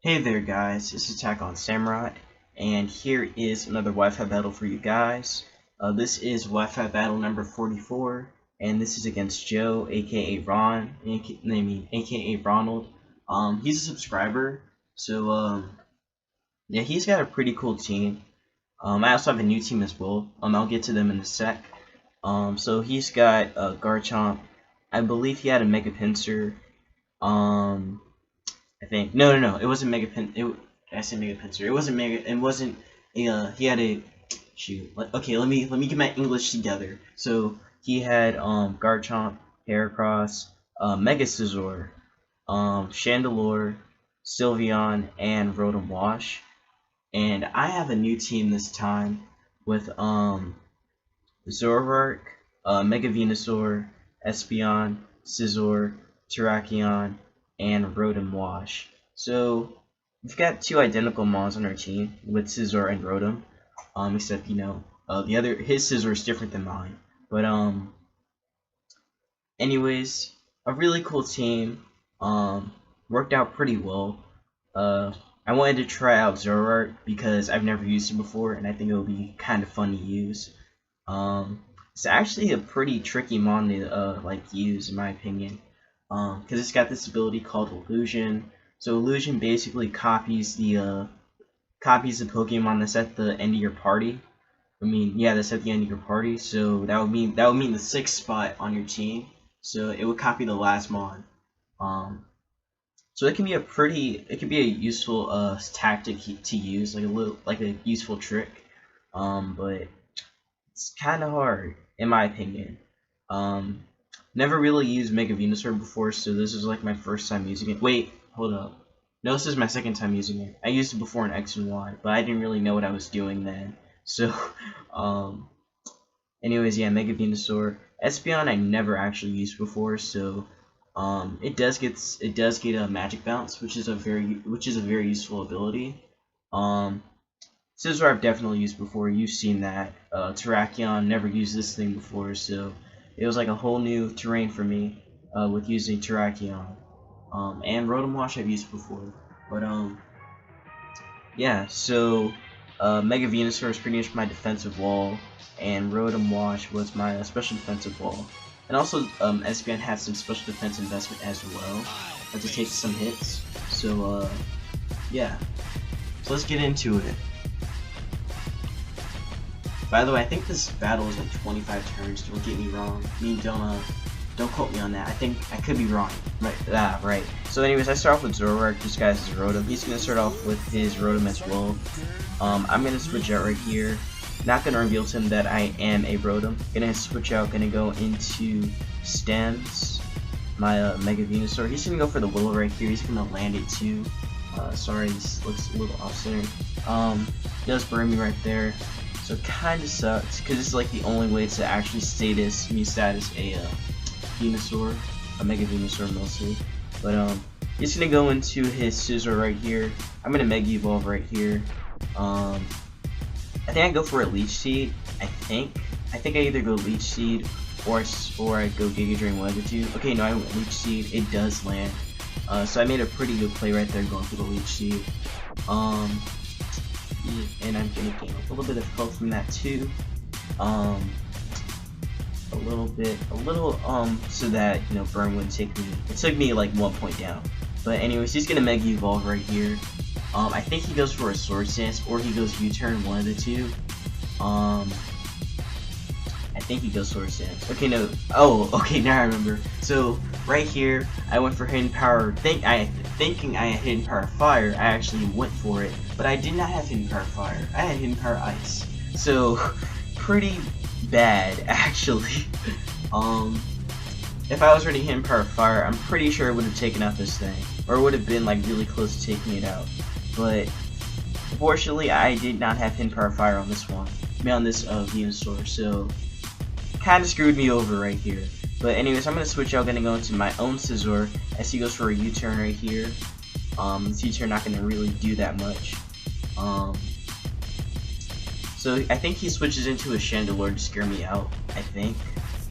Hey there guys, this is Attack on Samurai, and here is another Wi-Fi battle for you guys. This is Wi-Fi battle number 44, and this is against Joe, aka Ron, aka Ronald. He's a subscriber, so yeah, he's got a pretty cool team. I also have a new team as well. I'll get to them in a sec. So he's got Garchomp. I believe he had a Mega Pinsir. I think no, it wasn't Mega Pin. I said Mega Pinsir. It wasn't Mega. It wasn't a. He had a. Shoot. Okay, let me get my English together. So he had Garchomp, Heracross, Mega Scizor, Chandelure, Sylveon, and Rotom Wash. And I have a new team this time with Zoroark, Mega Venusaur, Espeon, Scizor, Terrakion, and Rotom Wash. So we've got two identical mons on our team with Scizor and Rotom. Except his Scizor is different than mine. But anyways, a really cool team. Worked out pretty well. I wanted to try out Zoroark because I've never used it before, and I think it would be kind of fun to use. It's actually a pretty tricky mon to use in my opinion. Because it's got this ability called Illusion. So Illusion basically copies the Pokemon that's at the end of your party. That's at the end of your party. So that would mean the 6th spot on your team. So it would copy the last mon. So it can be a useful tactic to use, like a useful trick. But it's kind of hard in my opinion. Never really used Mega Venusaur before, so this is like my first time using it. Wait, hold up. No, this is my second time using it. I used it before in X and Y, but I didn't really know what I was doing then. So, anyways, yeah, Mega Venusaur. Espeon I never actually used before, so it does get a Magic Bounce, which is a very useful ability. Scizor I've definitely used before. You've seen that. Terrakion never used this thing before, so it was like a whole new terrain for me with using Terrakion. And Rotom Wash I've used before. But yeah, so Mega Venusaur is pretty much my defensive wall, and Rotom Wash was my special defensive wall. And also Espeon has some special defense investment as well, to take some hits. So yeah, so let's get into it. By the way, I think this battle is like 25 turns. Don't get me wrong. Don't quote me on that. I think I could be wrong. Right. So, anyways, I start off with Zoroark. This guy's his Rotom. He's gonna start off with his Rotom as well. I'm gonna switch out right here. Not gonna reveal to him that I am a Rotom. Gonna switch out. Gonna go into Stems. My Mega Venusaur. He's gonna go for the Willow right here. He's gonna land it too. Sorry, this looks a little off center. Does burn me right there. So it kind of sucks, because it's like the only way to actually status a Venusaur, a Mega Venusaur mostly. But he's gonna go into his Scizor right here. I'm gonna Mega Evolve right here. I think I go for a Leech Seed. I think I either go Leech Seed or I go Giga Drain, one of the two. Okay, no, I went Leech Seed. It does land. So I made a pretty good play right there going for the Leech Seed. And I'm gonna gain a little bit of health from that too. So that burn wouldn't take me. It took me like 1 point down. But anyways, he's gonna Mega Evolve right here. I think he goes for a Sword Stance or he goes U-turn, one of the two. I think he goes Sword Stance. Okay, no. Oh, okay, now I remember. So right here, I went for Hidden Power. Thinking I had Hidden Power Fire, I actually went for it, but I did not have Hidden Power Fire. I had Hidden Power Ice. So pretty bad actually. If I was already Hidden Power Fire, I'm pretty sure it would have taken out this thing, or it would have been like really close to taking it out. But fortunately, I did not have Hidden Power Fire on this one. On this Venusaur, so kind of screwed me over right here. But anyways, I'm gonna switch out. Gonna go into my own Scizor as he goes for a U-turn right here. This U-turn not gonna really do that much. So I think he switches into a Chandelure to scare me out. I think.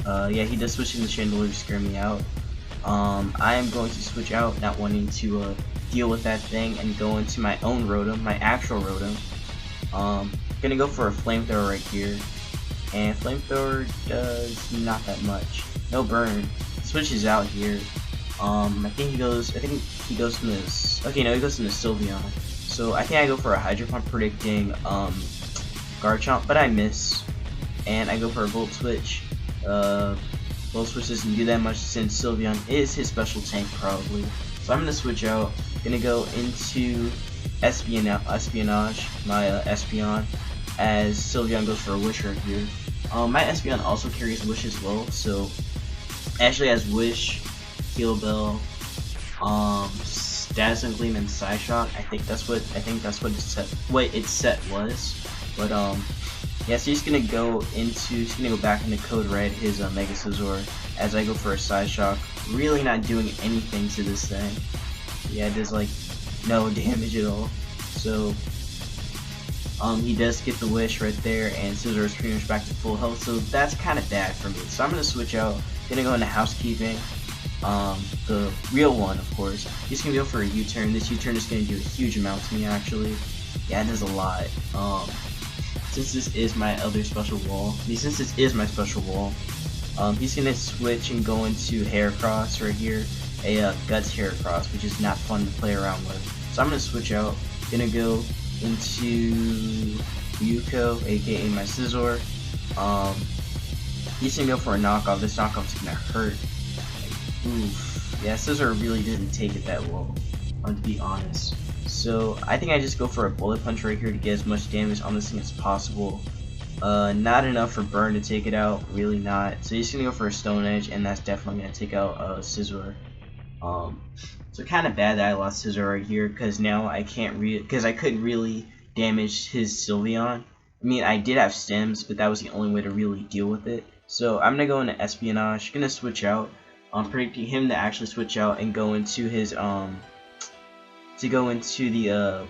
Yeah, he does switch into Chandelure to scare me out. I am going to switch out, not wanting to deal with that thing and go into my own Rotom, my actual Rotom. Gonna go for a Flamethrower right here, and Flamethrower does not that much. No burn. Switches out here. I think he goes from this. Okay, no, he goes from the Sylveon. So I think I go for a Hydro Pump predicting Garchomp, but I miss, and I go for a Volt Switch. Volt Switch doesn't do that much since Sylveon is his special tank probably. So I'm gonna switch out. Gonna go into Espionage, my Espeon, as Sylveon goes for a Wish right here. My Espeon also carries Wish as well, so actually has Wish, Heal Bell, Dazzling Gleam, and Psyshock. I think that's what its set was. But yeah, so he's gonna go back into Code Red, his Mega Scizor, as I go for a Psyshock. Really not doing anything to this thing. Yeah, it does like no damage at all. So he does get the Wish right there, and Scizor is pretty much back to full health. So that's kind of bad for me. So I'm gonna switch out. Gonna go into Housekeeping. The real one, of course. He's gonna go for a U-turn. This U-turn is gonna do a huge amount to me, actually. Yeah, it does a lot. Since this is my other special wall, he's gonna switch and go into Heracross right here, a Guts Heracross, which is not fun to play around with. So I'm gonna switch out. Gonna go into Yuko, aka my Scizor. He's gonna go for a knockoff. This knockoff's gonna hurt. Oof. Yeah, Scizor really didn't take it that well, to be honest. So I think I just go for a Bullet Punch right here to get as much damage on this thing as possible. Not enough for Burn to take it out, really not. So he's gonna go for a Stone Edge, and that's definitely gonna take out Scizor. So kind of bad that I lost Scizor right here, because now I can't because I couldn't really damage his Sylveon. I mean, I did have Stems, but that was the only way to really deal with it. So I'm gonna go into Espionage, gonna switch out. I'm predicting him to actually switch out and go into his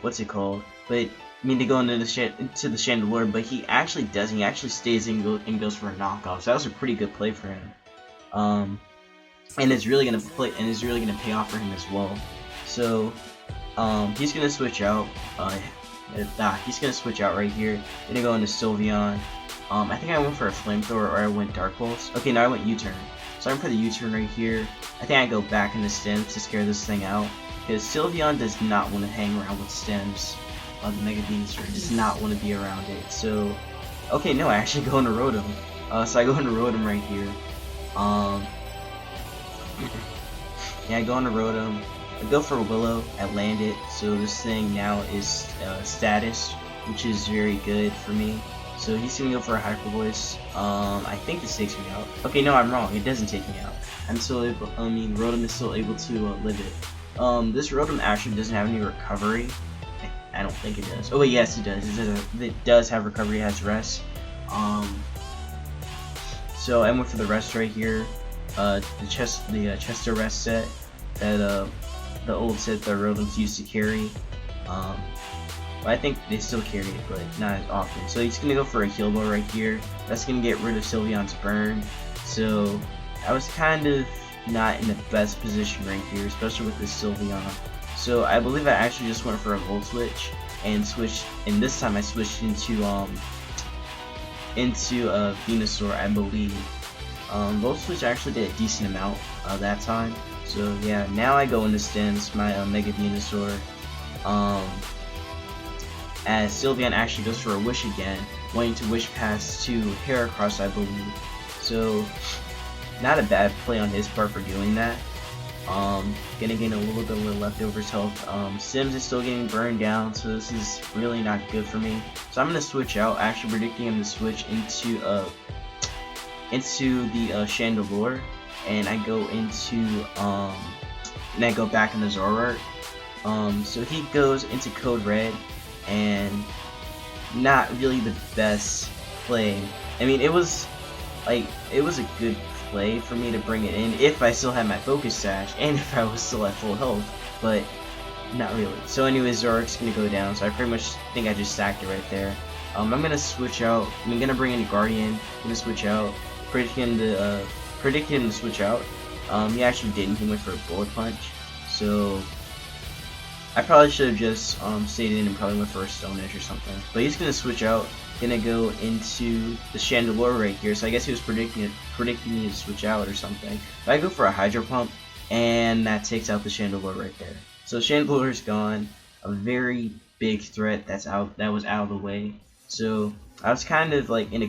what's it called? But I mean to go into the Chandelure, but he actually doesn't. He actually stays and goes for a knockoff. So that was a pretty good play for him. And it's really gonna pay off for him as well. So he's gonna switch out. He's gonna switch out right here. Gonna go into Sylveon. I think I went for a Flamethrower, or I went Dark Pulse. Okay, no, I went U-turn. So I'm for the U-turn right here. I think I go back into Stems to scare this thing out, because Sylveon does not want to hang around with Stems. The Mega Venusaur does not want to be around it. So, okay, no, I actually go into Rotom. So I go into Rotom right here. Yeah, I go into Rotom. I go for Willow. I land it. So this thing now is status, which is very good for me. So he's gonna go for a Hyper Voice. I think this takes me out. Okay, no, I'm wrong. It doesn't take me out. Rotom is still able to live it. This Rotom actually doesn't have any recovery. I don't think it does. Oh wait, yes it does. It does have recovery. It has rest. So I went for the rest right here. The Chester rest set that the old set that Rotoms used to carry. I think they still carry it, but not as often. So he's gonna go for a Heal Bell right here. That's gonna get rid of Sylveon's burn. So I was kind of not in the best position right here, especially with this Sylveon. So I believe I actually just went for a Volt Switch and this time I switched into Venusaur, I believe. Volt Switch actually did a decent amount that time. So yeah, now I go into Stems, my Mega Venusaur. As Sylveon actually goes for a Wish again, wanting to Wish Pass to Heracross, I believe. So not a bad play on his part for doing that. Gonna gain a little bit of leftovers health. Sims is still getting burned down, so this is really not good for me. So I'm gonna switch out, actually predicting him to switch into the Chandelure, and I go back into Zoroark. So he goes into Code Red, and not really the best play. I mean, it was a good play for me to bring it in if I still had my Focus Sash and if I was still at full health, but not really. So anyways, Zoroark's gonna go down, so I pretty much think I just stacked it right there. I'm gonna switch out. I'm gonna bring in Guardian. I'm gonna switch out. Predict him to switch out. He actually didn't. He went for a Bullet Punch. So I probably should have just stayed in and probably went for a Stone Edge or something. But he's gonna switch out, gonna go into the Chandelure right here. So I guess he was predicting me to switch out or something. But I go for a Hydro Pump, and that takes out the Chandelure right there. So Chandelure's gone. A very big threat that was out of the way. So I was kind of like in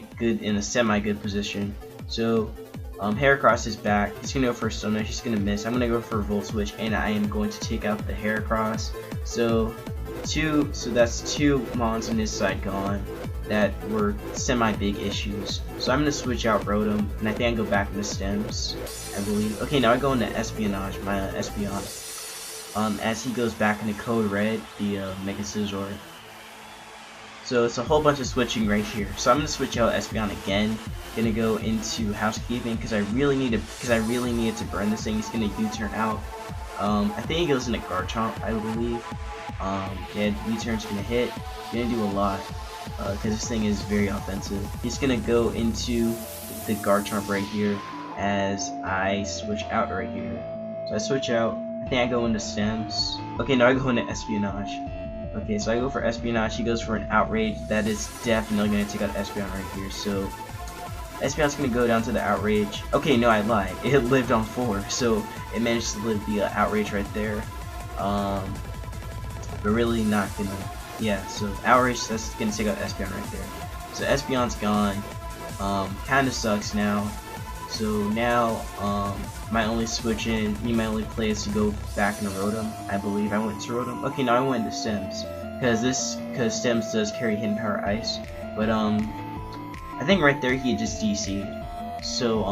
a semi-good position. So Heracross is back. He's gonna go for a Stone Edge. He's gonna miss. I'm gonna go for a Volt Switch, and I am going to take out the Heracross. So that's two mons on his side gone that were semi-big issues. So I'm gonna switch out Rotom, and I think I go back into Stems, I believe. Okay, now I go into Espionage, my Espeon. As he goes back into Code Red, the Mega Scizor. So it's a whole bunch of switching right here. So I'm gonna switch out Espeon again. Gonna go into Housekeeping because I really need to burn this thing. He's gonna U-turn out. I think he goes into Garchomp, I believe. Yeah, U-turn's gonna hit. Gonna do a lot because this thing is very offensive. He's gonna go into the Garchomp right here as I switch out right here. So I switch out. I think I go into Stems. Okay, now I go into Espionage. Okay, so I go for Espionage. He goes for an Outrage. That is definitely going to take out Espeon right here. So Espeon's going to go down to the Outrage. Okay, no, I lied. It lived on 4, so it managed to live the Outrage right there. But really not going to... Yeah, so Outrage, that's going to take out Espeon right there. So Espeon's gone. Kind of sucks now. So now, my only play is to go back into Rotom. I believe I went to Rotom. Okay, now I went into Stems because Stems does carry Hidden Power Ice. But I think right there he just DC'd. So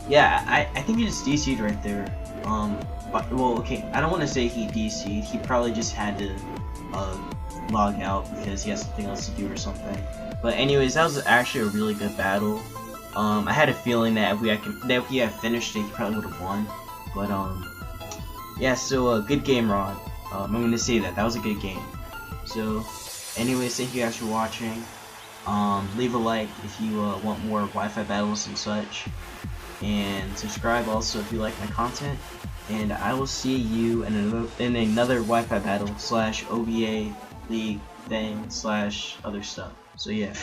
yeah, I think he just DC'd right there. But, well, okay, I don't want to say he DC'd. He probably just had to log out because he has something else to do or something. But anyways, that was actually a really good battle. I had a feeling that if we had finished it, he probably would have won. But yeah, so good game, Rod. I'm gonna say that was a good game. So, anyways, thank you guys for watching. Leave a like if you want more Wi-Fi battles and such, and subscribe also if you like my content. And I will see you in another Wi-Fi battle / OBA League thing / other stuff. So yeah.